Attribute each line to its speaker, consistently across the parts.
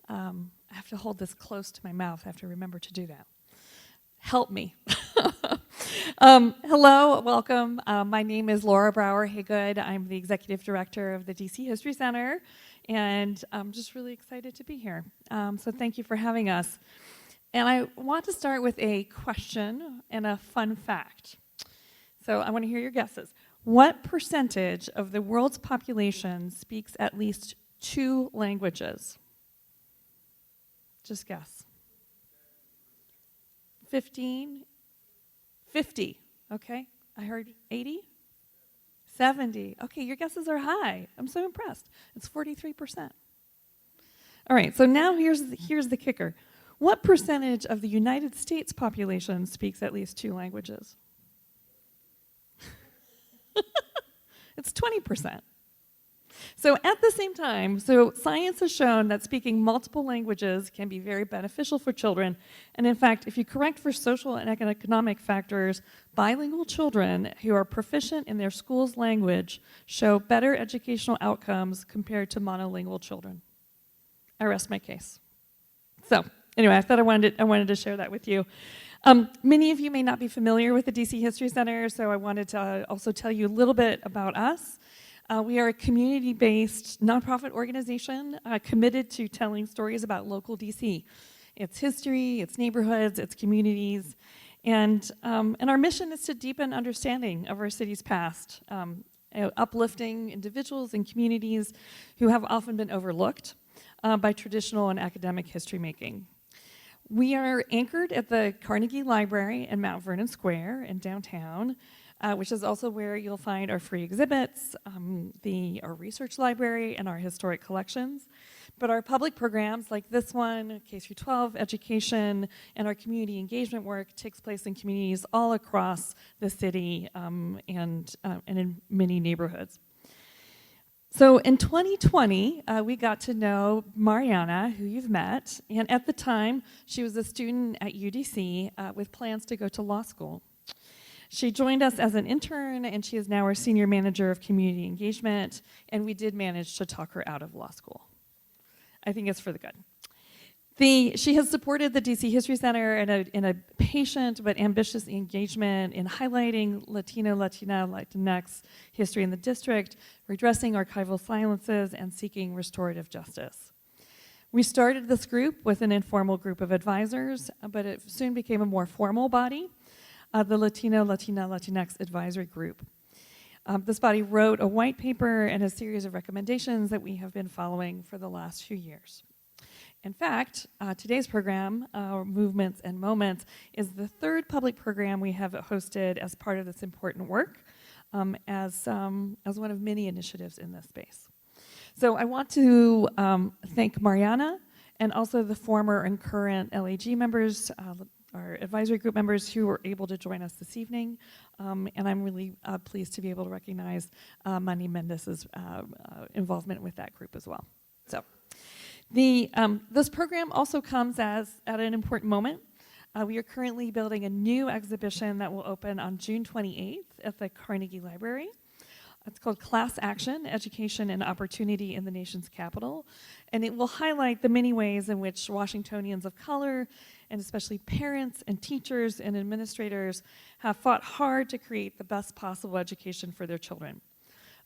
Speaker 1: I have to hold this close to my mouth. I have to remember to do that. Help me. Hello, welcome. My name is Laura Brower-Haygood. I'm the Executive Director of the DC History Center, and I'm just really excited to be here. So thank you for having us. And I want to start with a question and a fun fact. So I want to hear your guesses. What percentage of the world's population speaks at least 2 languages? Just guess. 15? 50. Okay. I heard 80? 70. Okay, your guesses are high. I'm so impressed. It's 43%. All right, so now here's the kicker. What percentage of the United States population speaks at least 2 languages? It's 20%. So at the same time, science has shown that speaking multiple languages can be very beneficial for children. And in fact, if you correct for social and economic factors, bilingual children who are proficient in their school's language show better educational outcomes compared to monolingual children. I rest my case. So anyway, I thought I wanted to share that with you. Many of you may not be familiar with the DC History Center, so I wanted to also tell you a little bit about us. We are a community-based nonprofit organization committed to telling stories about local DC, its history, its neighborhoods, its communities, and our mission is to deepen understanding of our city's past, uplifting individuals and communities who have often been overlooked by traditional and academic history making. We are anchored at the Carnegie Library in Mount Vernon Square in downtown, which is also where you'll find our free exhibits, our research library, and our historic collections. But our public programs like this one, K-12 education, and our community engagement work takes place in communities all across the city and in many neighborhoods. So in 2020, we got to know Mariana, who you've met, and at the time, she was a student at UDC with plans to go to law school. She joined us as an intern, and she is now our senior manager of community engagement, and we did manage to talk her out of law school. I think it's for the good. She has supported the DC History Center in a patient but ambitious engagement in highlighting Latino, Latina, Latinx history in the district, redressing archival silences, and seeking restorative justice. We started this group with an informal group of advisors, but it soon became a more formal body, the Latino, Latina, Latinx Advisory Group. This body wrote a white paper and a series of recommendations that we have been following for the last few years. In fact, today's program, Movements and Moments, is the 3rd public program we have hosted as part of this important work as one of many initiatives in this space. So I want to thank Mariana and also the former and current LAG members, our advisory group members who were able to join us this evening, and I'm really pleased to be able to recognize Manuel Mendez's involvement with that group as well. So, this program also comes at an important moment. We are currently building a new exhibition that will open on June 28th at the Carnegie Library. It's called Class Action, Education and Opportunity in the Nation's Capital, and it will highlight the many ways in which Washingtonians of color, and especially parents and teachers and administrators, have fought hard to create the best possible education for their children,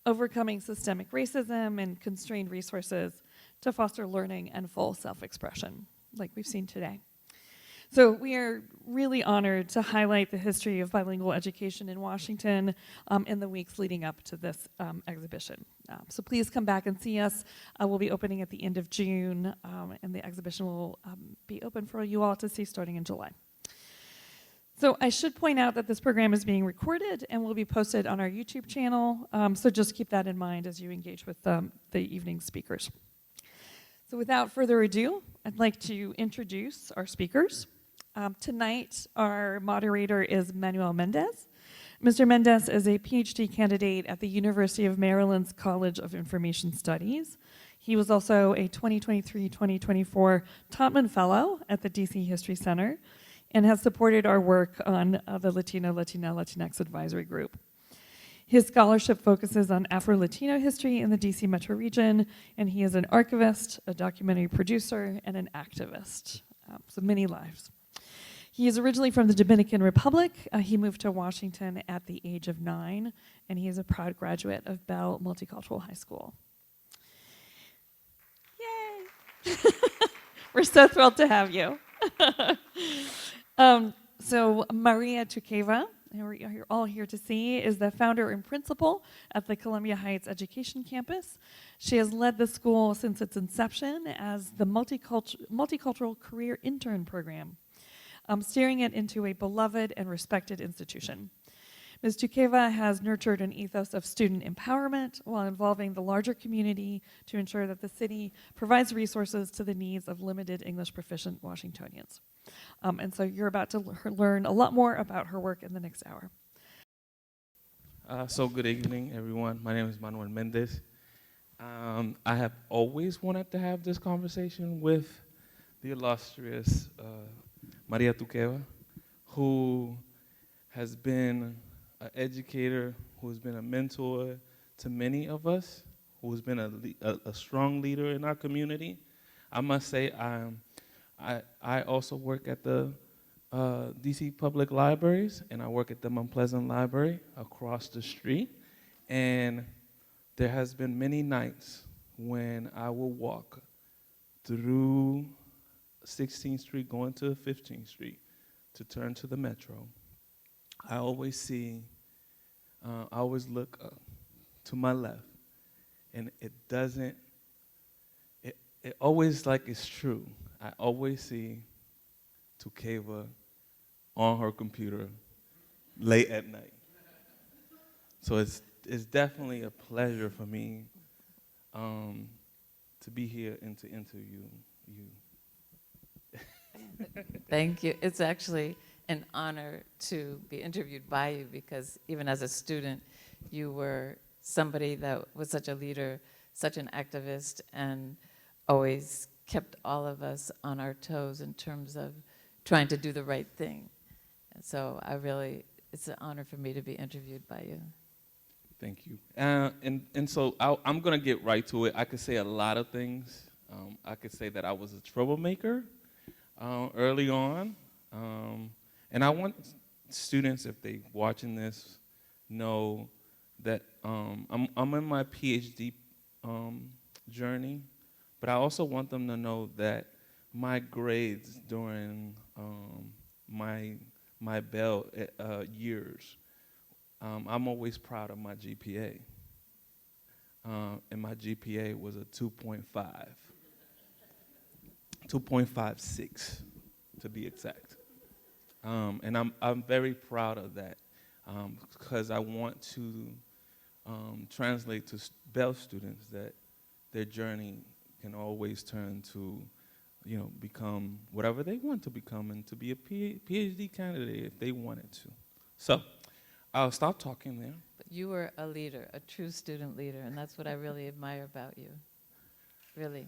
Speaker 1: overcoming systemic racism and constrained resources to foster learning and full self-expression, like we've seen today. So we are really honored to highlight the history of bilingual education in Washington in the weeks leading up to this exhibition. So please come back and see us. We'll be opening at the end of June, and the exhibition will be open for you all to see starting in July. So I should point out that this program is being recorded and will be posted on our YouTube channel, so just keep that in mind as you engage with the evening speakers. So without further ado, I'd like to introduce our speakers. Tonight, our moderator is Manuel Mendez. Mr. Mendez is a PhD candidate at the University of Maryland's College of Information Studies. He was also a 2023-2024 Topman Fellow at the DC History Center and has supported our work on the Latino, Latina, Latinx Advisory Group. His scholarship focuses on Afro-Latino history in the DC metro region, and he is an archivist, a documentary producer, and an activist. So many lives. He is originally from the Dominican Republic. He moved to Washington at the age of 9, and he is a proud graduate of Bell Multicultural High School. Yay! We're so thrilled to have you. So Maria Tukeva, who you're all here to see, is the founder and principal at the Columbia Heights Education Campus. She has led the school since its inception as the Multicultural Career Intern Program, steering it into a beloved and respected institution. Ms. Tukeva has nurtured an ethos of student empowerment while involving the larger community to ensure that the city provides resources to the needs of limited English proficient Washingtonians. And so you're about to learn a lot more about her work in the next hour.
Speaker 2: So good evening, everyone. My name is Manuel Mendez. I have always wanted to have this conversation with the illustrious Maria Tukeva, who has been an educator, who's been a mentor to many of us, who's been a strong leader in our community. I must say, I also work at the DC Public Libraries, and I work at the Mount Pleasant Library across the street. And there has been many nights when I will walk through 16th Street going to 15th Street to turn to the Metro. I always look to my left, and it always like it's true. I always see Tukeva on her computer late at night. So it's definitely a pleasure for me to be here and to interview you.
Speaker 3: Thank you. It's actually an honor to be interviewed by you because even as a student, you were somebody that was such a leader, such an activist, and always kept all of us on our toes in terms of trying to do the right thing. And so it's an honor for me to be interviewed by you.
Speaker 2: Thank you. And so I'm going to get right to it. I could say a lot of things. I could say that I was a troublemaker early on. And I want students, if they watching this, know that I'm in my PhD journey, but I also want them to know that my grades during my Bell years, I'm always proud of my GPA. And my GPA was a 2.5, 2.56 to be exact. And I'm very proud of that because I want to translate to Bell students that their journey can always turn to, become whatever they want to become and to be a PhD candidate if they wanted to. So I'll stop talking there.
Speaker 3: But you were a leader, a true student leader, and that's what I really admire about you. Really.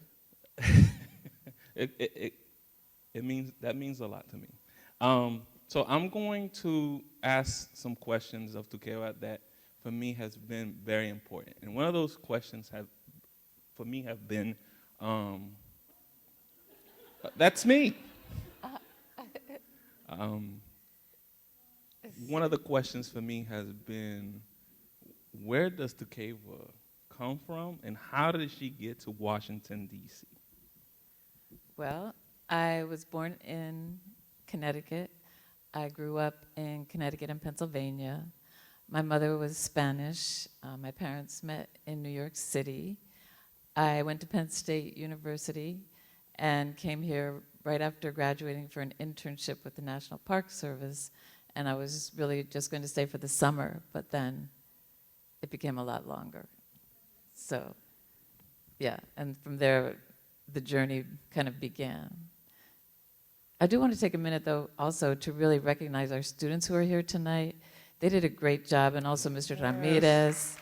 Speaker 2: That means a lot to me. So I'm going to ask some questions of Tukeva that for me has been very important. And one of those questions have been, that's me. One of the questions for me has been, where does Tukeva come from and how did she get to Washington, D.C.?
Speaker 3: Well, I was born in Connecticut. I grew up in Connecticut and Pennsylvania. My mother was Spanish. My parents met in New York City. I went to Penn State University and came here right after graduating for an internship with the National Park Service. And I was really just going to stay for the summer, but then it became a lot longer. So, yeah, and from there, the journey kind of began. I do want to take a minute, though, also to really recognize our students who are here tonight. They did a great job, and also Mr. Ramirez.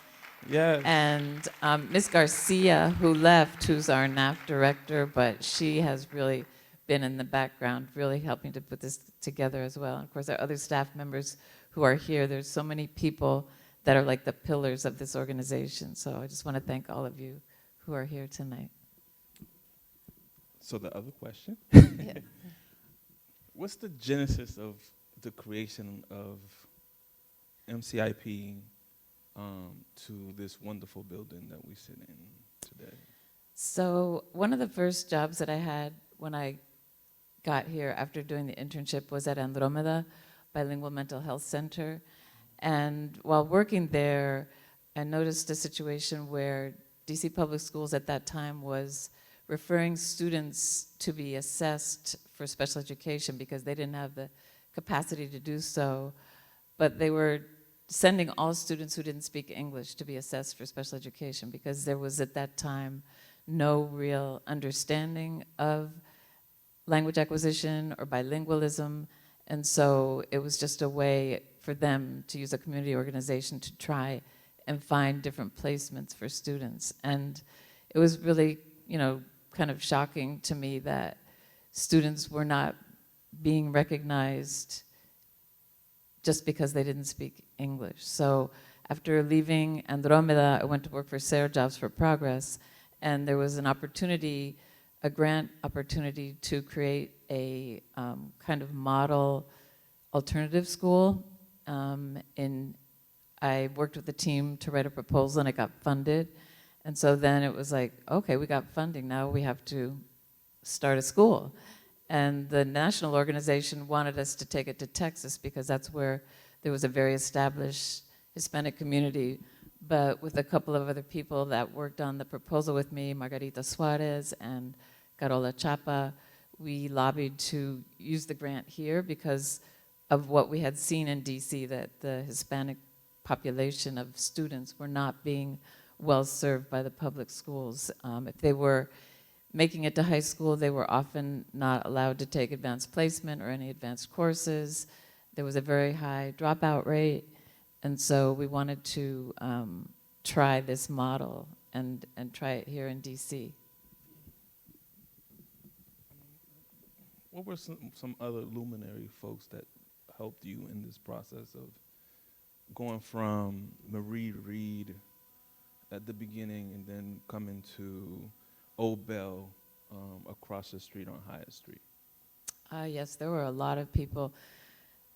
Speaker 2: Yes.
Speaker 3: And Ms. Garcia, who left, who's our NAF director, but she has really been in the background, really helping to put this together as well. And of course, our other staff members who are here. There's so many people that are like the pillars of this organization. So I just want to thank all of you who are here tonight.
Speaker 2: So the other question,
Speaker 3: Yeah.
Speaker 2: what's the genesis of the creation of MCIP to this wonderful building that we sit in today?
Speaker 3: So one of the first jobs that I had when I got here after doing the internship was at Andromeda Bilingual Mental Health Center. And while working there, I noticed a situation where DC Public Schools at that time was referring students to be assessed for special education because they didn't have the capacity to do so, but they were sending all students who didn't speak English to be assessed for special education because there was at that time no real understanding of language acquisition or bilingualism, and so it was just a way for them to use a community organization to try and find different placements for students. And it was really, kind of shocking to me that students were not being recognized just because they didn't speak English. So after leaving Andromeda, I went to work for Sarah Jobs for Progress, and there was an opportunity, a grant opportunity to create a kind of model alternative school. I worked with the team to write a proposal and it got funded. And so then it was like, okay, we got funding, now we have to start a school. And the national organization wanted us to take it to Texas because that's where there was a very established Hispanic community. But with a couple of other people that worked on the proposal with me, Margarita Suarez and Carola Chapa, we lobbied to use the grant here because of what we had seen in DC, that the Hispanic population of students were not being well served by the public schools. If they were making it to high school, they were often not allowed to take advanced placement or any advanced courses. There was a very high dropout rate, and so we wanted to try this model and try it here in DC.
Speaker 2: What were some other luminary folks that helped you in this process of going from Marie Reed at the beginning and then coming to Old Bell across the street on Hyatt Street?
Speaker 3: Yes, there were a lot of people.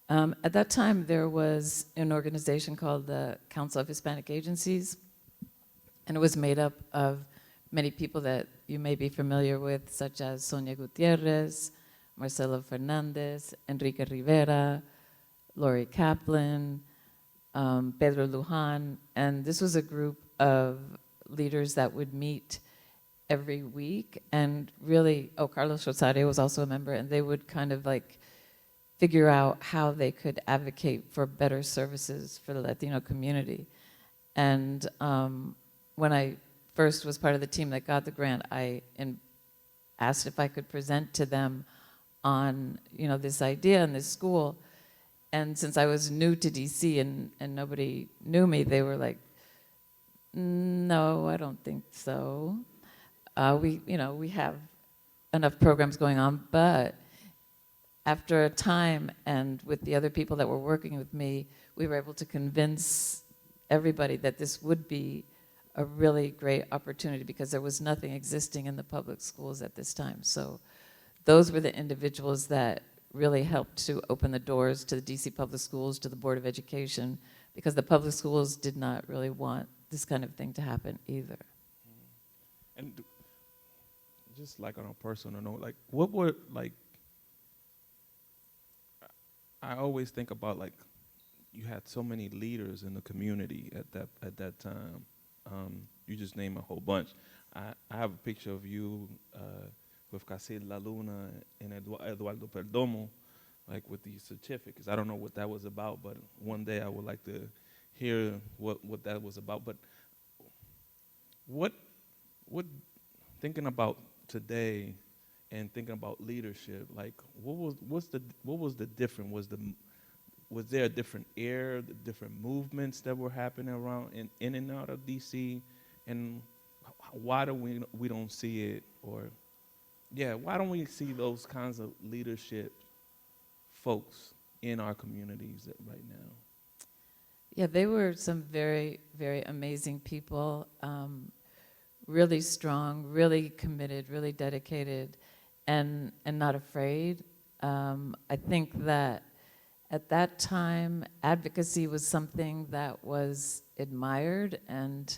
Speaker 3: At that time, there was an organization called the Council of Hispanic Agencies, and it was made up of many people that you may be familiar with, such as Sonia Gutierrez, Marcelo Fernandez, Enrique Rivera, Lori Kaplan, Pedro Lujan, and this was a group of leaders that would meet every week and really, Carlos Rosario was also a member, and they would kind of like figure out how they could advocate for better services for the Latino community. And when I first was part of the team that got the grant, I asked if I could present to them on this idea in this school. And since I was new to DC and nobody knew me, they were like, no, I don't think so. We have enough programs going on, but after a time and with the other people that were working with me, we were able to convince everybody that this would be a really great opportunity because there was nothing existing in the public schools at this time. So those were the individuals that really helped to open the doors to the DC Public Schools, to the Board of Education, because the public schools did not really want this kind of thing to happen either.
Speaker 2: And just like on a personal note, like what were like, I always think about like you had so many leaders in the community at that time. You just name a whole bunch. I have a picture of you with Casil La Luna and Eduardo Perdomo, like with these certificates. I don't know what that was about, but one day I would like to hear what that was about. But what thinking about today and thinking about leadership, like what was the difference? Was there a different era, the different movements that were happening around in and out of DC, and why do we don't see it, or why don't we see those kinds of leadership folks in our communities right now?
Speaker 3: Yeah, they were some very, very amazing people, really strong, really committed, really dedicated, and not afraid. I think that at that time, advocacy was something that was admired, and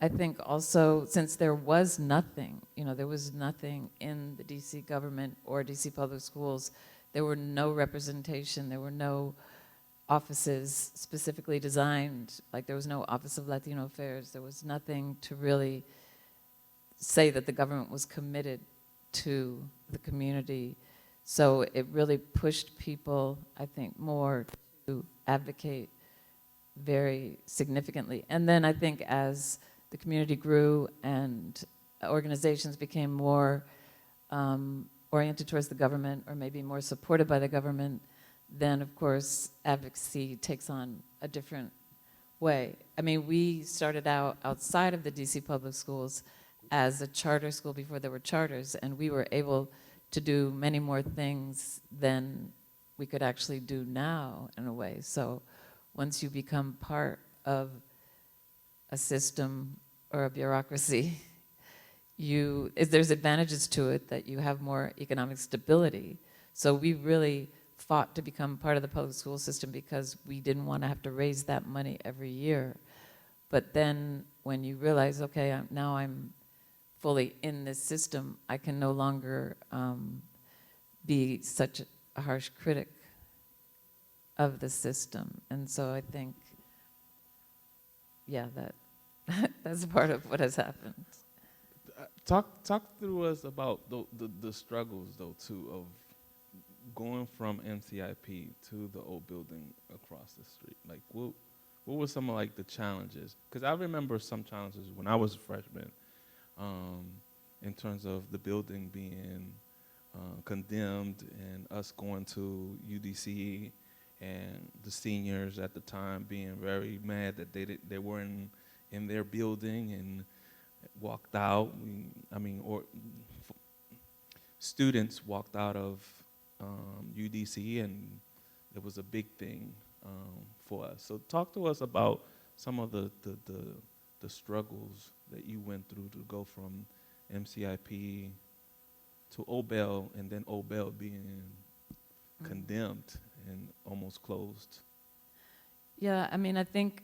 Speaker 3: I think also since there was nothing, there was nothing in the DC government or DC public schools, there were no representation, there were no offices specifically designed, like there was no Office of Latino Affairs, there was nothing to really say that the government was committed to the community. So it really pushed people, I think, more to advocate very significantly. And then I think as the community grew and organizations became more oriented towards the government, or maybe more supported by the government, then of course advocacy takes on a different way. I mean, we started out outside of the DC public schools as a charter school before there were charters, and we were able to do many more things than we could actually do now in a way. So once you become part of a system or a bureaucracy, there's advantages to it that you have more economic stability. So we really fought to become part of the public school system because we didn't want to have to raise that money every year. But then when you realize, okay, now I'm fully in this system, I can no longer be such a harsh critic of the system. And so I think, yeah, that's part of what has happened.
Speaker 2: Talk through us about the struggles, though, too, of going from MCIP to the old building across the street. Like, what were some of, like, the challenges? Because I remember some challenges when I was a freshman, in terms of the building being condemned and us going to UDC and the seniors at the time being very mad that they weren't in their building and walked out. Students walked out of UDC, and it was a big thing for us. So talk to us about some of the struggles that you went through to go from MCIP to Old Bell, and then Old Bell being condemned and almost closed.
Speaker 3: Yeah, I mean, I think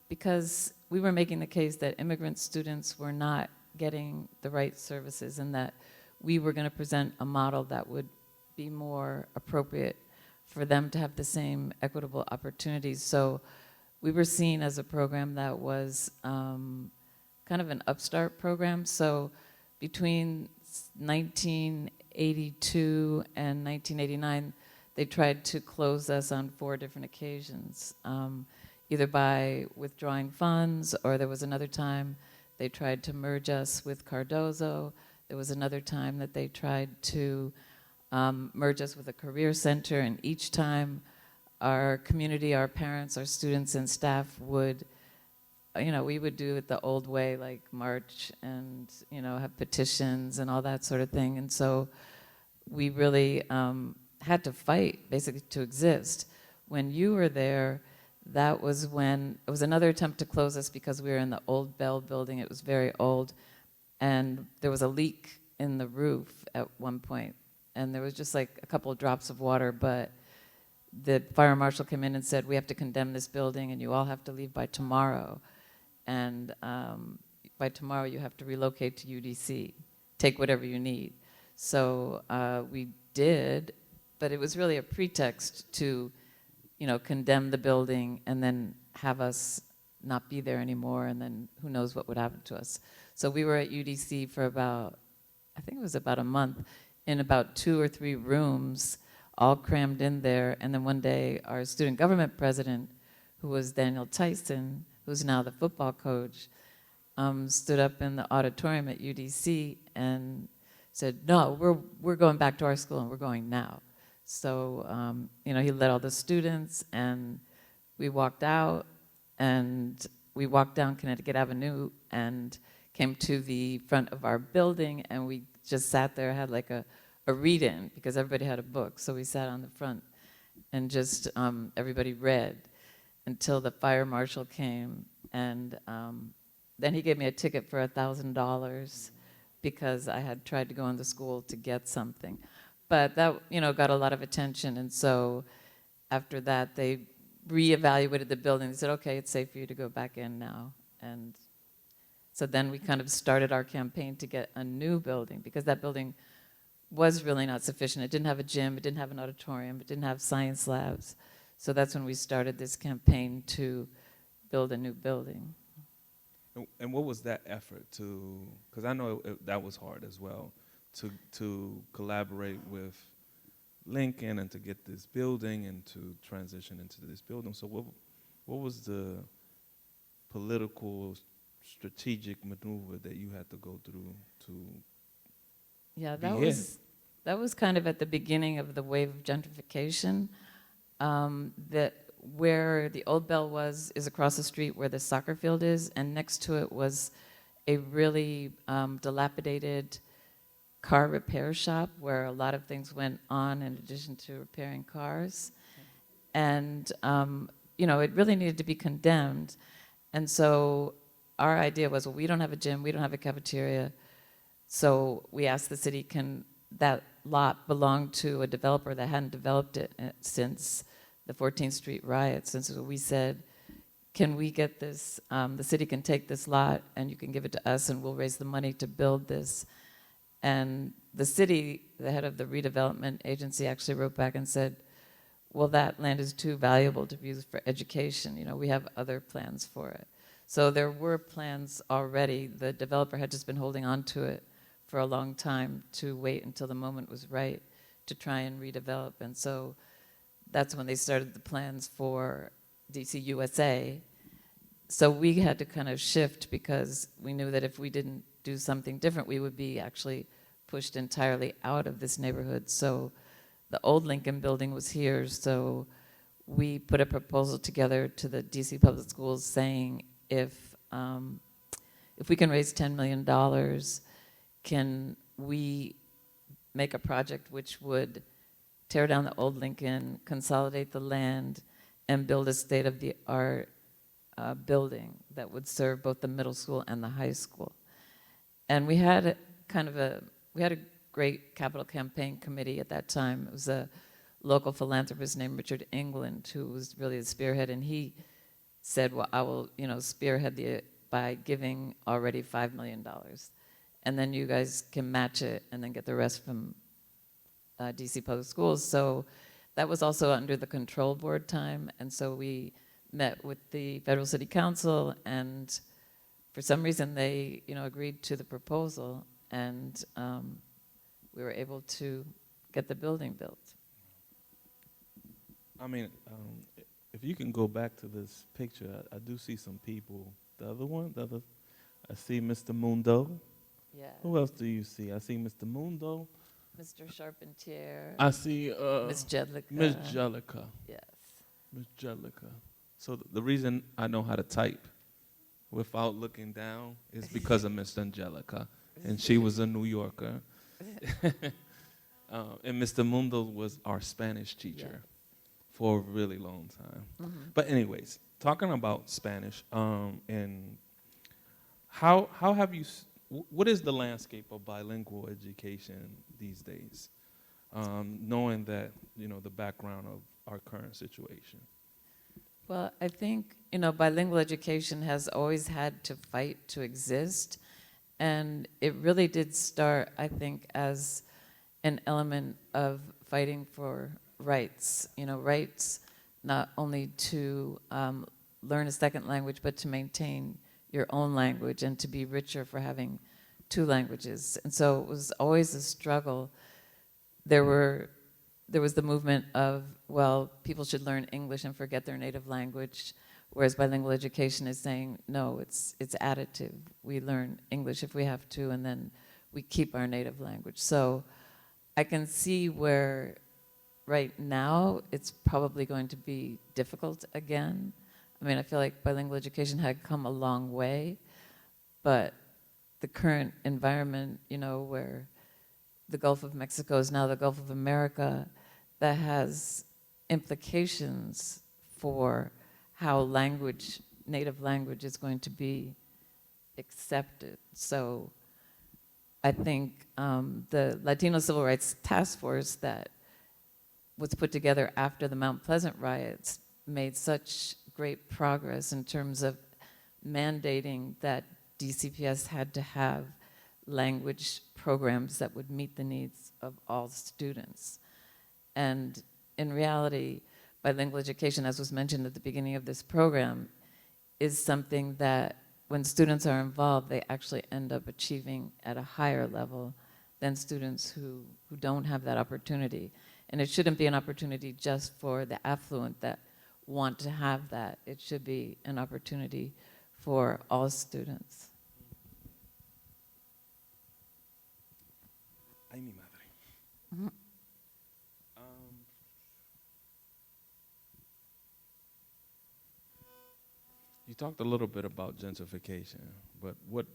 Speaker 3: because we were making the case that immigrant students were not getting the right services, and that we were going to present a model that would be more appropriate for them to have the same equitable opportunities. So we were seen as a program that was kind of an upstart program. So between 1982 and 1989, they tried to close us on 4 different occasions, either by withdrawing funds, or there was another time they tried to merge us with Cardozo. There was another time that they tried to merge us with a career center, and each time our community, our parents, our students and staff would, we would do it the old way, like march and, have petitions and all that sort of thing. And so we really had to fight, basically, to exist. When you were there, that was when, it was another attempt to close us because we were in the old Bell building. It was very old. And there was a leak in the roof at one point. And there was just like a couple of drops of water, but the fire marshal came in and said, we have to condemn this building and you all have to leave by tomorrow. And by tomorrow you have to relocate to UDC, take whatever you need. So we did, but it was really a pretext to, condemn the building and then have us not be there anymore, and then who knows what would happen to us. So we were at UDC for about, I think it was about a month, in about 2 or 3 rooms, all crammed in there. And then one day, our student government president, who was Daniel Tyson, who's now the football coach, stood up in the auditorium at UDC and said, no, we're going back to our school, and we're going now. So, he led all the students, and we walked out, and we walked down Connecticut Avenue and came to the front of our building, and we just sat there, had like a read-in, because everybody had a book. So we sat on the front and just everybody read. until the fire marshal came, and then he gave me a ticket for $1,000 because I had tried to go in the school to get something. But that, got a lot of attention, and so after that, they reevaluated the building. They said, okay, it's safe for you to go back in now. And so then we kind of started our campaign to get a new building, because that building was really not sufficient. It didn't have a gym, it didn't have an auditorium, it didn't have science labs. So that's when we started this campaign to build a new building.
Speaker 2: And what was that effort to, because I know that was hard as well, to collaborate with Lincoln and to get this building and to transition into this building. So what was the political, strategic maneuver that you had to go through to
Speaker 3: that was kind of at the beginning of the wave of gentrification. That where the old Bell is across the street where the soccer field is, and next to it was a really dilapidated car repair shop where a lot of things went on in addition to repairing cars. And, it really needed to be condemned. And so our idea was, well, we don't have a gym, we don't have a cafeteria. So we asked the city, can that lot belong to a developer that hadn't developed it since the 14th Street riots? And so we said, can we get this, the city can take this lot and you can give it to us and we'll raise the money to build this. And the city, the head of the redevelopment agency, actually wrote back and said, well, that land is too valuable to be used for education. We have other plans for it. So there were plans already. The developer had just been holding on to it for a long time to wait until the moment was right to try and redevelop. And so that's when they started the plans for DC USA. So we had to kind of shift because we knew that if we didn't do something different, we would be actually pushed entirely out of this neighborhood. So the old Lincoln building was here, so we put a proposal together to the DC Public Schools saying if we can raise $10 million, can we make a project which would tear down the old Lincoln, consolidate the land, and build a state-of-the-art building that would serve both the middle school and the high school. And we had a great capital campaign committee at that time. It was a local philanthropist named Richard England who was really the spearhead, and he said, well, I will, spearhead it by giving already $5 million. And then you guys can match it and then get the rest from DC Public Schools. So that was also under the control board time, and so we met with the Federal City Council, and for some reason they, agreed to the proposal, and we were able to get the building built.
Speaker 2: I mean, if you can go back to this picture, I do see some people. I see Mr. Mundo.
Speaker 3: Yeah.
Speaker 2: Who else do you see? I see Mr. Mundo.
Speaker 3: Mr. Charpentier.
Speaker 2: I see
Speaker 3: Miss Jedlicka.
Speaker 2: Miss Jellica.
Speaker 3: Yes.
Speaker 2: Miss Jellica. So the reason I know how to type without looking down is because of Miss Angelica, and she was a New Yorker. And Mr. Mundo was our Spanish teacher for a really long time. Mm-hmm. But anyways, talking about Spanish, and how have you, what is the landscape of bilingual education these days, knowing that, the background of our current situation?
Speaker 3: Well, I think, bilingual education has always had to fight to exist. And it really did start, I think, as an element of fighting for rights. Rights not only to learn a second language, but to maintain your own language and to be richer for having two languages. And so it was always a struggle. There was the movement of, well, people should learn English and forget their native language, whereas bilingual education is saying, no, it's additive. We learn English if we have to, and then we keep our native language. So I can see where right now it's probably going to be difficult again. I mean, I feel like bilingual education had come a long way, but the current environment, where the Gulf of Mexico is now the Gulf of America, that has implications for how native language is going to be accepted. So I think the Latino Civil Rights Task Force that was put together after the Mount Pleasant riots made such great progress in terms of mandating that DCPS had to have language programs that would meet the needs of all students. And in reality, bilingual education, as was mentioned at the beginning of this program, is something that when students are involved, they actually end up achieving at a higher level than students who don't have that opportunity. And it shouldn't be an opportunity just for the affluent that want to have that. It should be an opportunity for all students.
Speaker 2: Ay, mi madre.
Speaker 3: Mm-hmm.
Speaker 2: You talked a little bit about gentrification, but what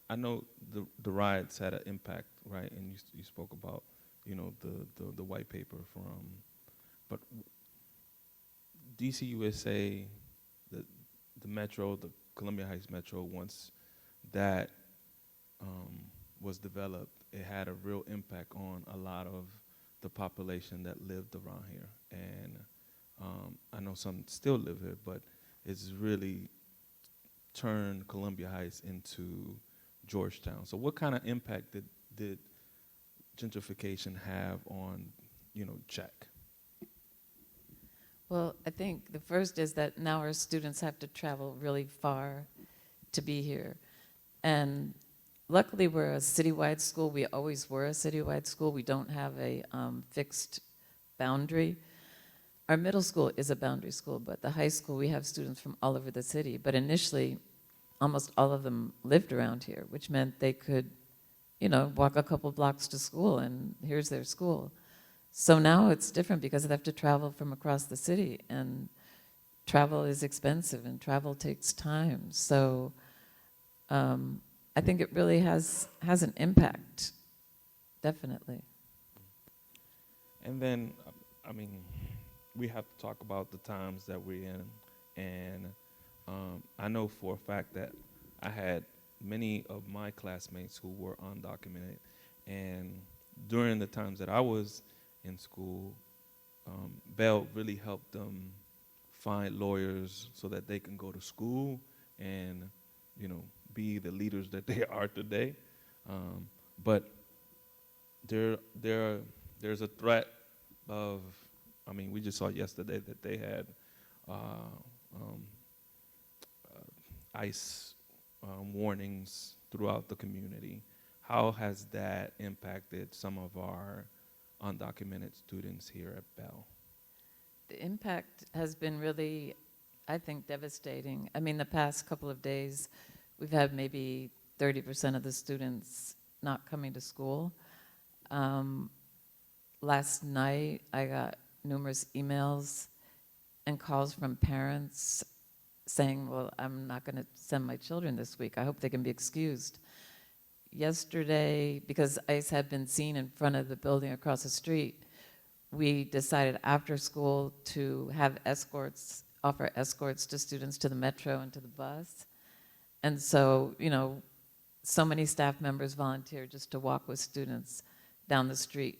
Speaker 2: I know the riots had an impact, right? And you spoke about, you know, the white paper from, but DC USA, the metro, the Columbia Heights Metro, once that was developed, it had a real impact on a lot of the population that lived around here. And I know some still live here, but it's really turned Columbia Heights into Georgetown. So what kind of impact did gentrification have on, you know, CHEC?
Speaker 3: Well, I think the first is that now our students have to travel really far to be here. And luckily we're a citywide school. We always were a citywide school. We don't have a fixed boundary. Our middle school is a boundary school, but the high school, we have students from all over the city. But initially, almost all of them lived around here, which meant they could, you know, walk a couple blocks to school, and here's their school. So now it's different because they have to travel from across the city, and travel is expensive, and travel takes time. So I think it really has an impact, definitely.
Speaker 2: And then, I mean, we have to talk about the times that we're in. And I know for a fact that I had many of my classmates who were undocumented. And during the times that I was in school, Bell really helped them find lawyers so that they can go to school and, you know, be the leaders that they are today. But there's a threat of, I mean, we just saw yesterday that they had ICE warnings throughout the community. How has that impacted some of our undocumented students here at Bell?
Speaker 3: The impact has been really, I think, devastating. I mean, the past couple of days, we've had maybe 30% of the students not coming to school. Last night, I got numerous emails and calls from parents saying, well, I'm not going to send my children this week. I hope they can be excused. Yesterday, because ICE had been seen in front of the building across the street, we decided after school to have escorts, offer escorts to students to the metro and to the bus. And so, you know, so many staff members volunteered just to walk with students down the street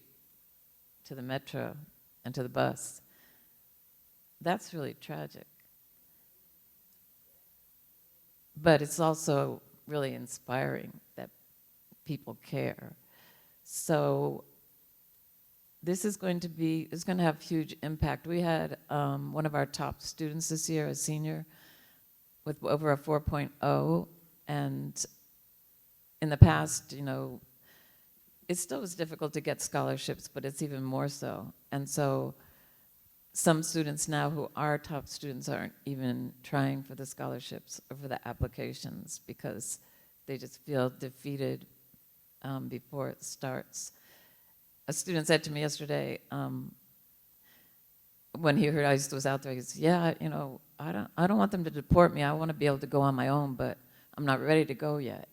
Speaker 3: to the metro and to the bus. That's really tragic. But it's also really inspiring that people care. So this is going to have huge impact. We had one of our top students this year, a senior, with over a 4.0, and in the past, you know, it still was difficult to get scholarships, but it's even more so. And so some students now who are top students aren't even trying for the scholarships or for the applications because they just feel defeated before it starts. A student said to me yesterday, when he heard ICE was out there, he said, yeah, you know, I don't want them to deport me. I want to be able to go on my own, but I'm not ready to go yet.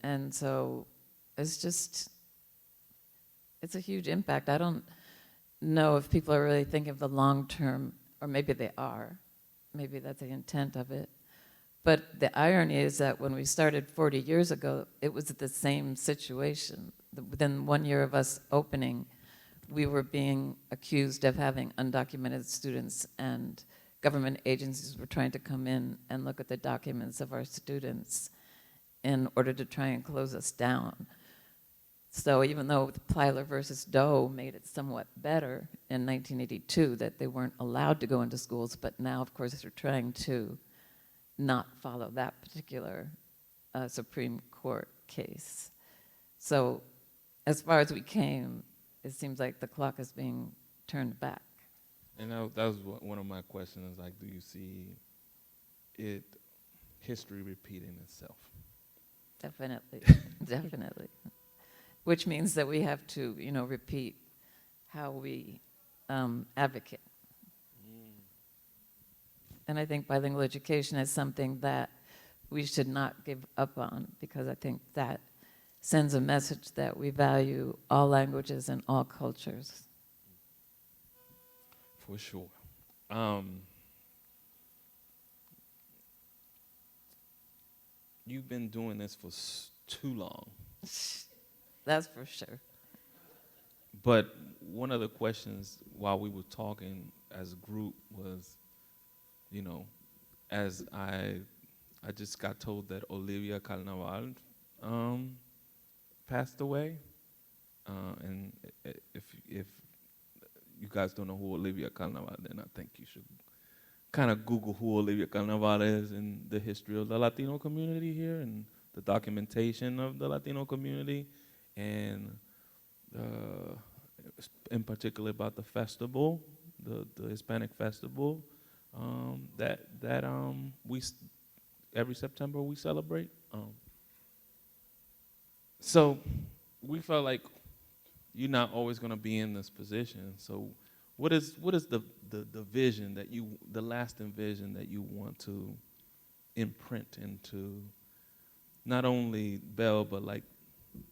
Speaker 3: And so it's a huge impact. I don't know if people are really thinking of the long-term or maybe they are. Maybe that's the intent of it. But the irony is that when we started 40 years ago, it was the same situation. Within 1 year of us opening, we were being accused of having undocumented students, and government agencies were trying to come in and look at the documents of our students in order to try and close us down. So even though Plyler versus Doe made it somewhat better in 1982 that they weren't allowed to go into schools, but now, of course, they're trying to not follow that particular Supreme Court case. So as far as we came, it seems like the clock is being turned back.
Speaker 2: And that was one of my questions, like, do you see history repeating itself?
Speaker 3: Definitely, definitely. Which means that we have to, repeat how we advocate. And I think bilingual education is something that we should not give up on, because I think that sends a message that we value all languages and all cultures.
Speaker 2: For sure. You've been doing this for too long.
Speaker 3: That's for sure.
Speaker 2: But one of the questions while we were talking as a group was, as I just got told that Olivia Carnaval passed away, and if you guys don't know who Olivia Carnaval, then I think you should kind of Google who Olivia Carnaval is and the history of the Latino community here and the documentation of the Latino community, and in particular about the festival, the Hispanic festival that we every September we celebrate. So we felt like you're not always going to be in this position. So what is the vision that the lasting vision that you want to imprint into not only Bell but like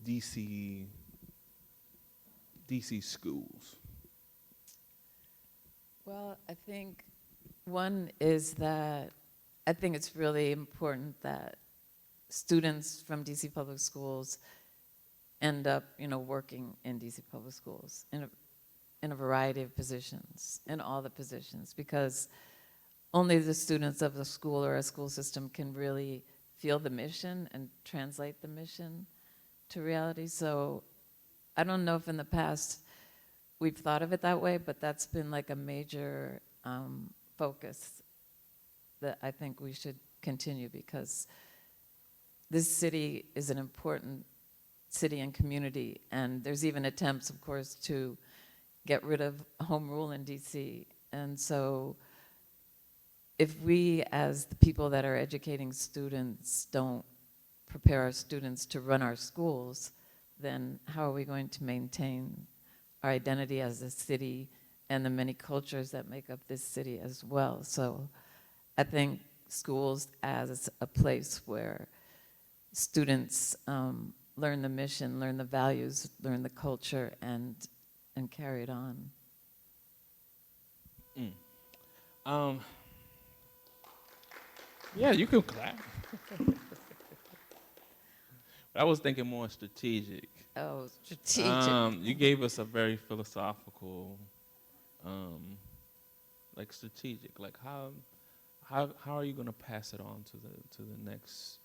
Speaker 2: DC schools?
Speaker 3: Well, I think one is that I think it's really important that students from DC public schools end up, working in DC public schools in a variety of positions, in all the positions, because only the students of the school or a school system can really feel the mission and translate the mission to reality. So I don't know if in the past we've thought of it that way, but that's been like a major focus that I think we should continue, because this city is an important city and community, and there's even attempts, of course, to get rid of home rule in DC. And so if we, as the people that are educating students, don't prepare our students to run our schools, then how are we going to maintain our identity as a city and the many cultures that make up this city as well? So I think schools as a place where students learn the mission, learn the values, learn the culture, and carry it on.
Speaker 2: Yeah, you can clap. I was thinking more strategic.
Speaker 3: Oh, strategic.
Speaker 2: You gave us a very philosophical, like strategic. Like how are you going to pass it on to the next,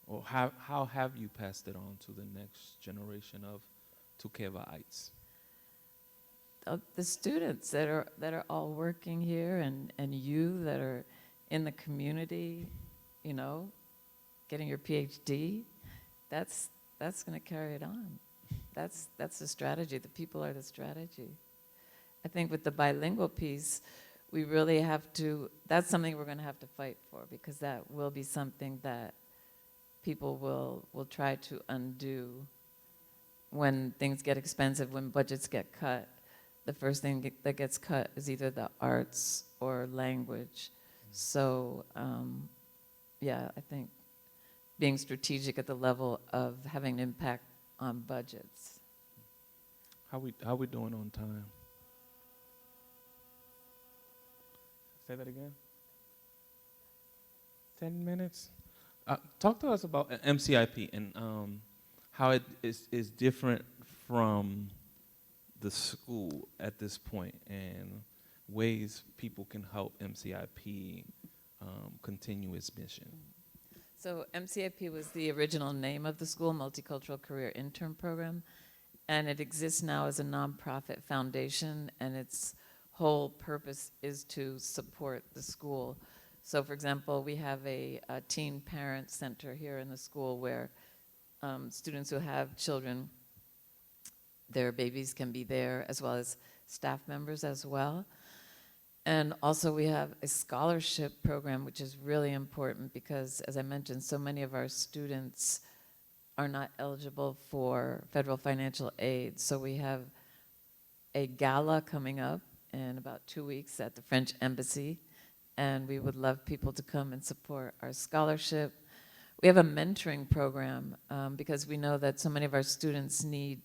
Speaker 2: or how have you passed it on to the next generation of Tukevaites?
Speaker 3: The students that are all working here, and you that are in the community, getting your PhD, that's going to carry it on. That's the strategy. The people are the strategy. I think with the bilingual piece, we really have to, that's something we're going to have to fight for, because that will be something that people will try to undo when things get expensive, when budgets get cut. The first thing that gets cut is either the arts or language. So, I think being strategic at the level of having an impact on budgets.
Speaker 2: How we doing on time? Say that again. 10 minutes. Talk to us about MCIP and how it is different from the school at this point, and ways people can help MCIP continue its mission.
Speaker 3: So MCIP was the original name of the school, Multicultural Career Intern Program, and it exists now as a nonprofit foundation, and its whole purpose is to support the school. So for example, we have a teen parent center here in the school where students who have children, their babies can be there, as well as staff members as well. And also we have a scholarship program, which is really important because, as I mentioned, so many of our students are not eligible for federal financial aid. So we have a gala coming up in about 2 weeks at the French Embassy, and we would love people to come and support our scholarship. We have a mentoring program because we know that so many of our students need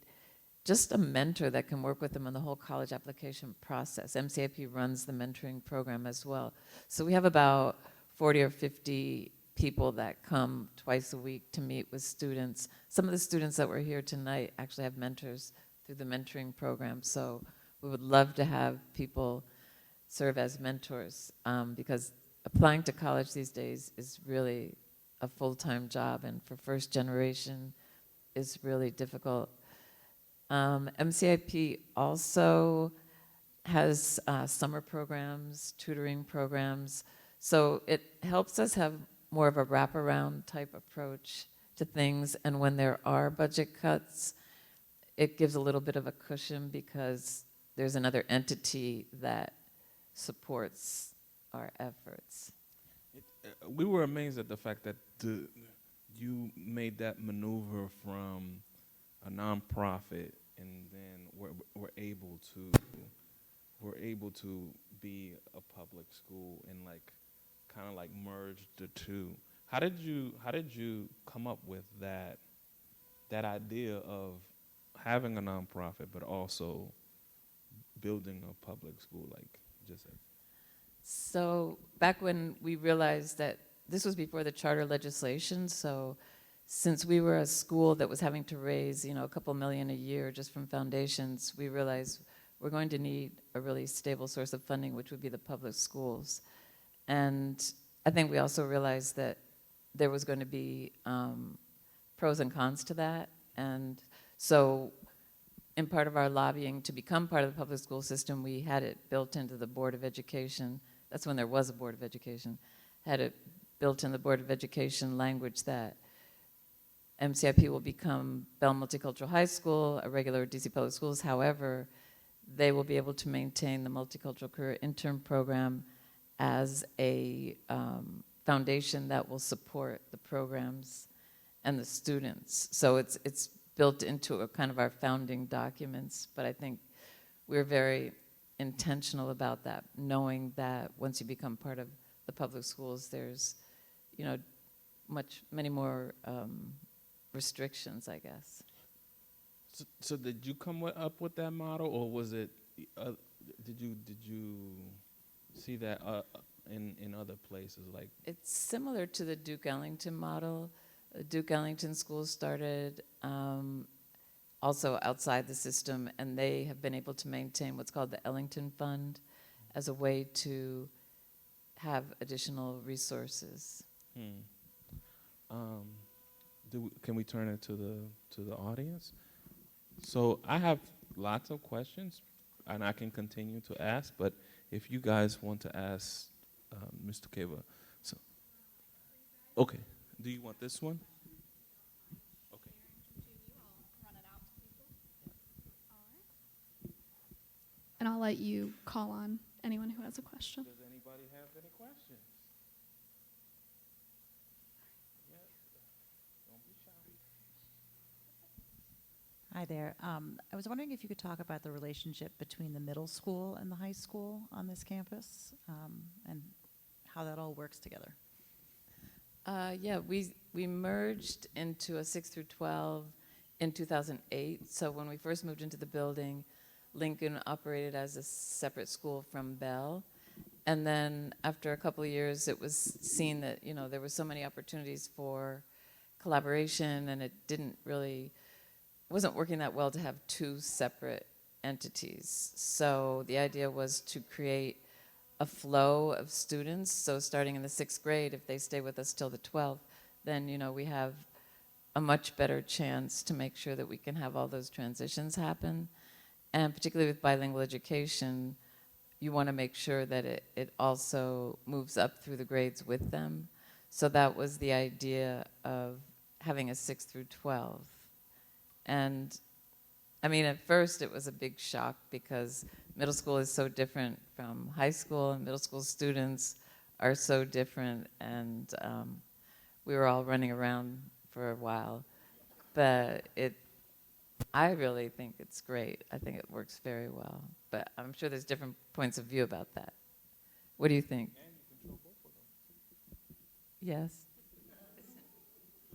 Speaker 3: just a mentor that can work with them on the whole college application process. MCIP runs the mentoring program as well. So we have about 40 or 50 people that come twice a week to meet with students. Some of the students that were here tonight actually have mentors through the mentoring program. So we would love to have people serve as mentors because applying to college these days is really a full-time job, and for first generation is really difficult. MCIP also has summer programs, tutoring programs, so it helps us have more of a wraparound type approach to things, and when there are budget cuts, it gives a little bit of a cushion because there's another entity that supports our efforts.
Speaker 2: We were amazed at the fact that you made that maneuver from a nonprofit, and then we're able to be a public school and kind of merge the two. How did you come up with that idea of having a nonprofit but also building a public school
Speaker 3: So back when we realized that this was before the charter legislation, so since we were a school that was having to raise, a couple million a year just from foundations, we realized we're going to need a really stable source of funding, which would be the public schools. And I think we also realized that there was going to be pros and cons to that. And so in part of our lobbying to become part of the public school system, we had it built into the Board of Education. That's when there was a Board of Education. Had it built in the Board of Education language that MCIP will become Bell Multicultural High School, a regular DC Public Schools. However, they will be able to maintain the Multicultural Career Intern Program as a foundation that will support the programs and the students. So it's built into a kind of our founding documents, but I think we're very intentional about that, knowing that once you become part of the public schools, there's, many more restrictions, I guess.
Speaker 2: So did you come up with that model, or was it? Did you see that in other places?
Speaker 3: It's similar to the Duke Ellington model. Duke Ellington schools started also outside the system, and they have been able to maintain what's called the Ellington Fund as a way to have additional resources.
Speaker 2: Can we turn it to the audience? So I have lots of questions, and I can continue to ask. But if you guys want to ask Ms. Tukeva, so okay. Do you want this one? Okay.
Speaker 4: And I'll let you call on anyone who has a question.
Speaker 2: Does anybody have any questions? Don't be shy.
Speaker 5: Hi there. I was wondering if you could talk about the relationship between the middle school and the high school on this campus, and how that all works together.
Speaker 3: Yeah, we merged into a 6 through 12 in 2008. So when we first moved into the building, Lincoln operated as a separate school from Bell. And then after a couple of years, it was seen that, you know, there were so many opportunities for collaboration, and it wasn't working that well to have two separate entities. So the idea was to create a flow of students. So starting in the 6th grade, if they stay with us till the 12th, then, you know, we have a much better chance to make sure that we can have all those transitions happen. And particularly with bilingual education, you want to make sure that it also moves up through the grades with them. So that was the idea of having a 6 through 12. And I mean, at first it was a big shock because middle school is so different from high school, and middle school students are so different, and we were all running around for a while. But I really think it's great. I think it works very well. But I'm sure there's different points of view about that. What do you think? Yes.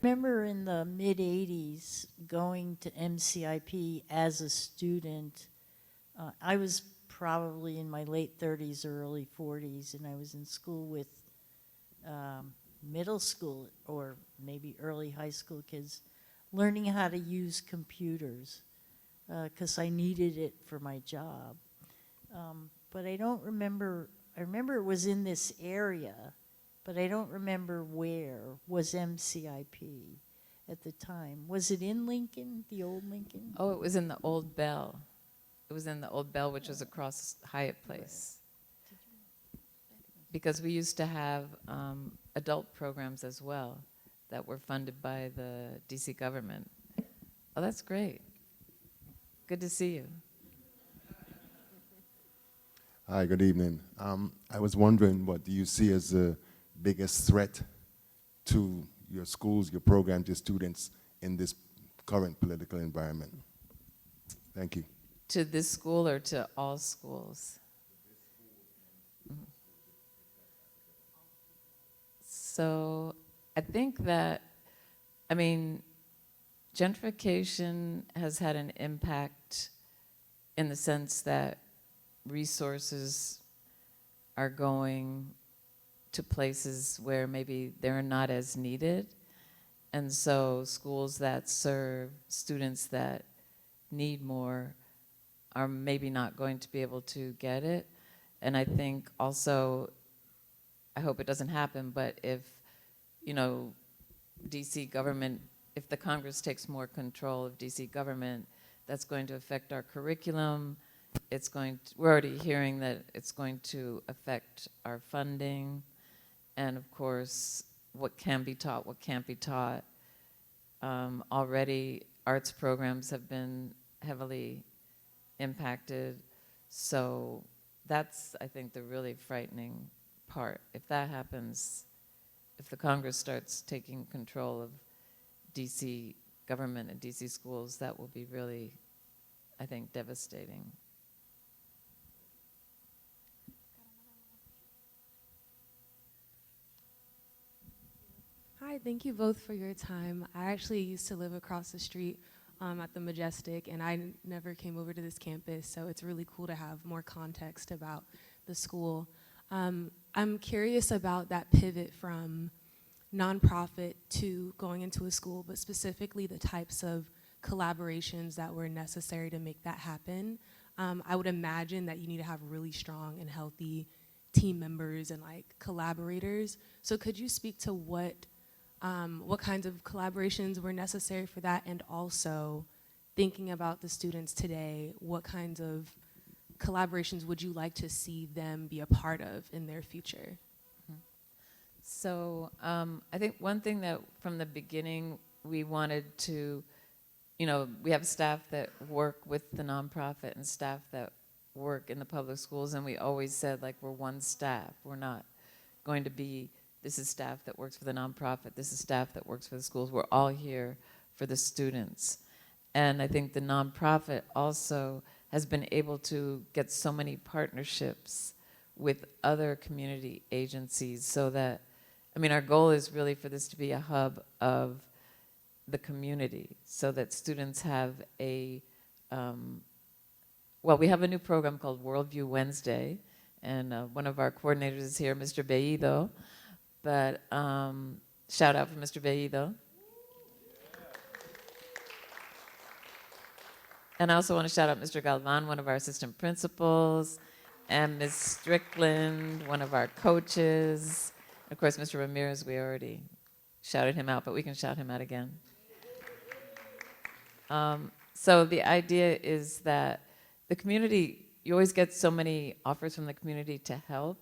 Speaker 6: Remember in the mid-'80s going to MCIP as a student. I was probably in my late 30s or early 40s, and I was in school with middle school or maybe early high school kids learning how to use computers because I needed it for my job. But I don't remember, I remember it was in this area, but I don't remember where was MCIP at the time. Was it in Lincoln, the old Lincoln?
Speaker 3: Oh, it was in the old Bell. It was in the old Bell, which was across Hyatt Place. Because we used to have adult programs as well that were funded by the DC government. Oh, that's great. Good to see you.
Speaker 7: Hi, good evening. I was wondering, what do you see as the biggest threat to your schools, your programs, your students in this current political environment? Thank you.
Speaker 3: To this school or to all schools? Mhm. So I think that, I mean, gentrification has had an impact in the sense that resources are going to places where maybe they're not as needed. And so schools that serve students that need more are maybe not going to be able to get it. And I think also, I hope it doesn't happen, but if, you know, DC government, if the Congress takes more control of DC government, that's going to affect our curriculum. It's going to, we're already hearing that it's going to affect our funding, and of course, what can be taught, what can't be taught. Already, arts programs have been heavily impacted, so that's, I think, the really frightening part. If that happens, if the Congress starts taking control of DC government and DC schools, that will be really, I think, devastating.
Speaker 8: Hi, thank you both for your time. I actually used to live across the street at the Majestic, and I never came over to this campus, so it's really cool to have more context about the school. I'm curious about that pivot from nonprofit to going into a school, but specifically the types of collaborations that were necessary to make that happen. I would imagine that you need to have really strong and healthy team members and like collaborators. So could you speak to what kinds of collaborations were necessary for that, and also thinking about the students today, what kinds of collaborations would you like to see them be a part of in their future?
Speaker 3: So I think one thing that from the beginning we wanted to, you know, we have staff that work with the nonprofit and staff that work in the public schools, and we always said, like, we're one staff. We're not going to be, this is staff that works for the nonprofit, this is staff that works for the schools. We're all here for the students. And I think the nonprofit also has been able to get so many partnerships with other community agencies so that, I mean, our goal is really for this to be a hub of the community so that students have a, well, we have a new program called Worldview Wednesday, And one of our coordinators is here, Mr. Bellido. But shout out for Mr. Bellido. And I also want to shout out Mr. Galvan, one of our assistant principals, and Ms. Strickland, one of our coaches. Of course, Mr. Ramirez, we already shouted him out, but we can shout him out again. So the idea is that the community, you always get so many offers from the community to help,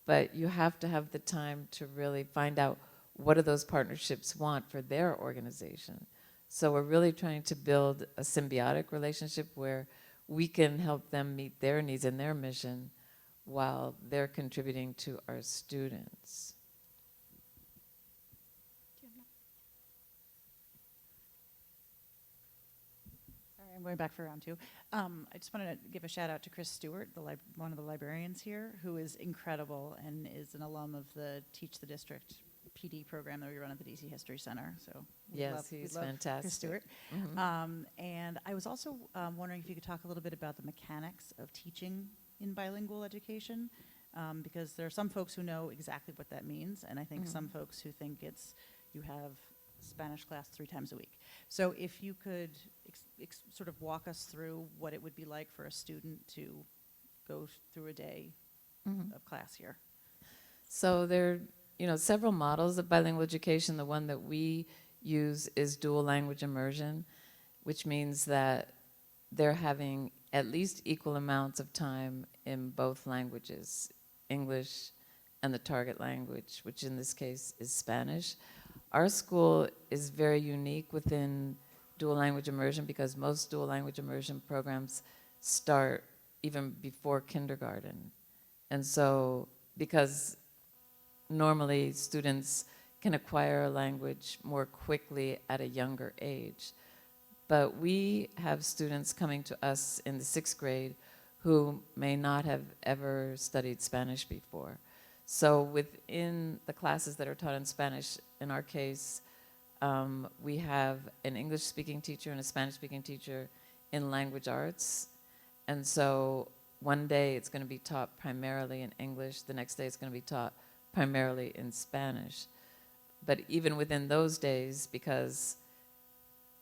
Speaker 3: but you have to have the time to really find out what do those partnerships want for their organization. So we're really trying to build a symbiotic relationship where we can help them meet their needs and their mission while they're contributing to our students.
Speaker 5: Sorry, I'm going back for round two. I just wanted to give a shout out to Chris Stewart, one of the librarians here, who is incredible and is an alum of the Teach the District PD program that we run at the DC History Center. So
Speaker 3: Yes, he's fantastic.
Speaker 5: Chris Stewart.
Speaker 3: Mm-hmm.
Speaker 5: And I was also wondering if you could talk a little bit about the mechanics of teaching in bilingual education, because there are some folks who know exactly what that means, and I think some folks who think it's you have Spanish class 3 times a week. So if you could sort of walk us through what it would be like for a student to go through a day of class here.
Speaker 3: So there are several models of bilingual education. The one that we use is dual language immersion, which means that they're having at least equal amounts of time in both languages, English and the target language, which in this case is Spanish. Our school is very unique within dual language immersion because most dual language immersion programs start even before kindergarten. And so, because normally students can acquire a language more quickly at a younger age, but we have students coming to us in the 6th grade who may not have ever studied Spanish before. So within the classes that are taught in Spanish, in our case, we have an English-speaking teacher and a Spanish-speaking teacher in language arts. And so one day it's going to be taught primarily in English, the next day it's going to be taught primarily in Spanish. But even within those days, because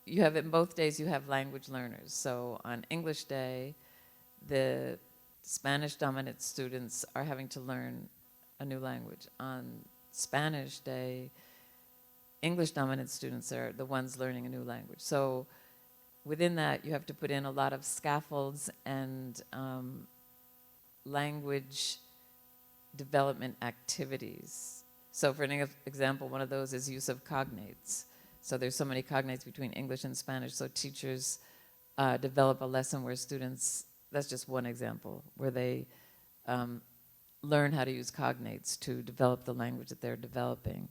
Speaker 3: you have in both days you have language learners. So on English day, the Spanish dominant students are having to learn a new language. On Spanish day, English dominant students are the ones learning a new language. So within that, you have to put in a lot of scaffolds and language development activities. So for an example, one of those is use of cognates. So there's so many cognates between English and Spanish, so teachers develop a lesson where students, that's just one example, where they learn how to use cognates to develop the language that they're developing.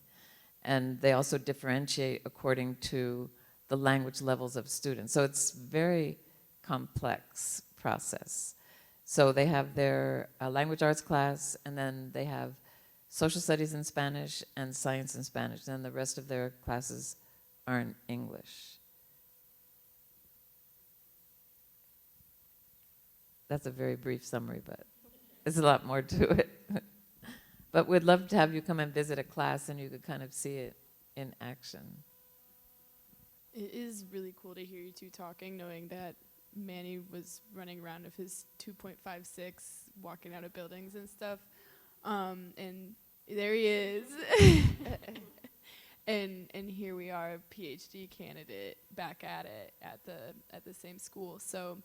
Speaker 3: And they also differentiate according to the language levels of students. So it's very complex process. So they have their language arts class, and then they have social studies in Spanish and science in Spanish. Then the rest of their classes are in English. That's a very brief summary, but there's a lot more to it. But we'd love to have you come and visit a class and you could kind of see it in action.
Speaker 9: It is really cool to hear you two talking, knowing that Manny was running around with his 2.56, walking out of buildings and stuff. And there he is. and here we are, a PhD candidate, back at it at the same school. So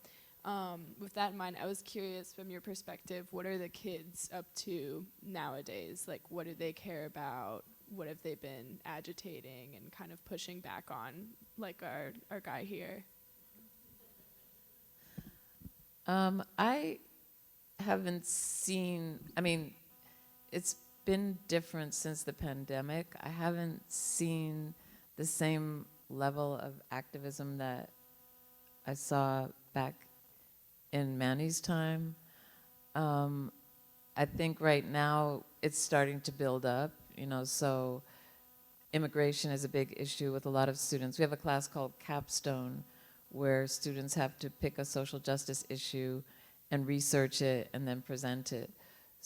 Speaker 9: with that in mind, I was curious from your perspective, what are the kids up to nowadays? Like, what do they care about? What have they been agitating and kind of pushing back on, like our guy here?
Speaker 3: I haven't seen, it's been different since the pandemic. I haven't seen the same level of activism that I saw back in Manny's time. I think right now it's starting to build up, so immigration is a big issue with a lot of students. We have a class called Capstone where students have to pick a social justice issue and research it and then present it.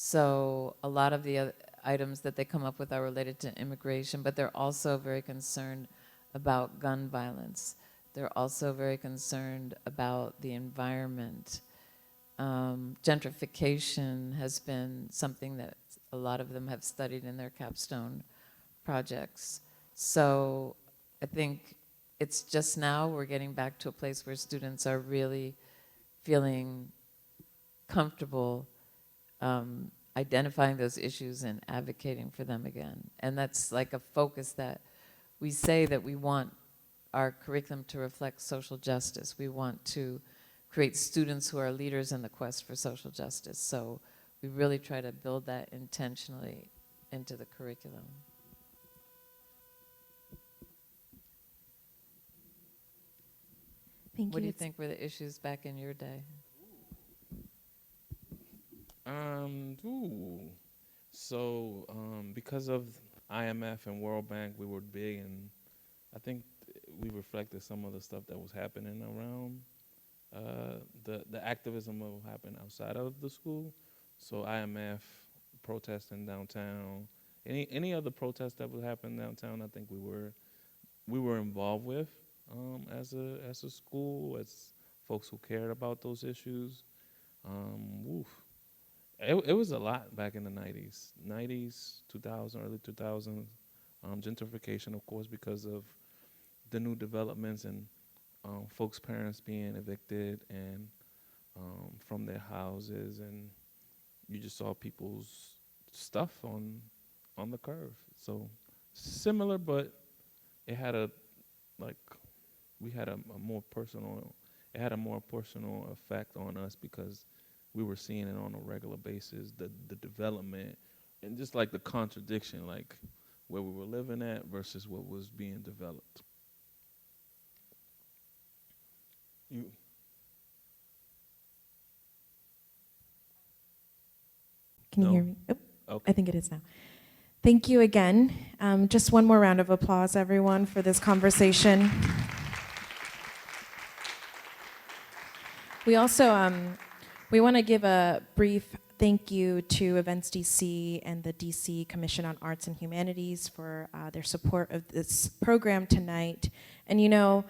Speaker 3: So a lot of the other items that they come up with are related to immigration, but they're also very concerned about gun violence. They're also very concerned about the environment. Gentrification has been something that a lot of them have studied in their capstone projects. So I think it's just now we're getting back to a place where students are really feeling comfortable identifying those issues and advocating for them again. And that's like a focus that we say that we want our curriculum to reflect social justice. We want to create students who are leaders in the quest for social justice. So we really try to build that intentionally into the curriculum.
Speaker 10: Thank
Speaker 3: What do
Speaker 10: you.
Speaker 3: you think were the issues back in your day?
Speaker 2: So because of IMF and World Bank, we were big, and I think we reflected some of the stuff that was happening around the activism that will happen outside of the school. So IMF protesting downtown, any other protest that would happen downtown, I think we were involved with as a school, as folks who cared about those issues. It was a lot back in the 90s, 2000, early 2000s. Gentrification, of course, because of the new developments and folks' parents being evicted and from their houses, and you just saw people's stuff on the curve. So similar, but it had a more personal effect on us because we were seeing it on a regular basis, the development, and just like the contradiction, like where we were living at versus what was being developed.
Speaker 10: Can you
Speaker 2: No.
Speaker 10: hear me? Oh,
Speaker 2: Okay.
Speaker 10: I think it is now. Thank you again. Just one more round of applause, everyone, for this conversation. We also we want to give a brief thank you to Events DC and the DC Commission on Arts and Humanities for their support of this program tonight. And you know,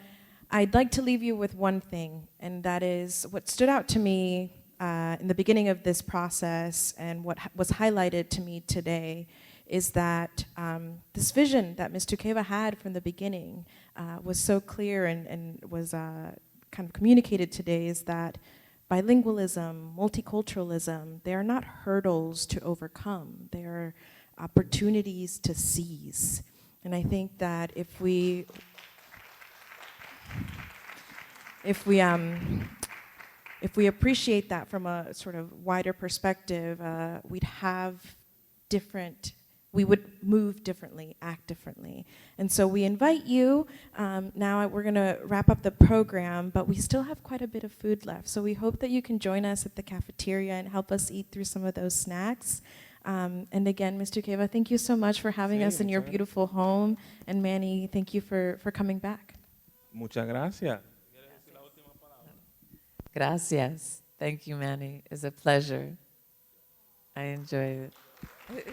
Speaker 10: I'd like to leave you with one thing, and that is what stood out to me in the beginning of this process and what was highlighted to me today is that this vision that Ms. Tukeva had from the beginning was so clear and was kind of communicated today, is that bilingualism, multiculturalism, they are not hurdles to overcome. They are opportunities to seize. And I think that if we appreciate that from a sort of wider perspective, we would move differently, act differently. And so we invite you, now we're gonna wrap up the program, but we still have quite a bit of food left. So we hope that you can join us at the cafeteria and help us eat through some of those snacks. And again, Ms. Tukeva, thank you so much for having us in your beautiful home. And Manny, thank you for coming back.
Speaker 2: Muchas gracias.
Speaker 3: Gracias. Thank you, Manny. It's a pleasure. I enjoyed it.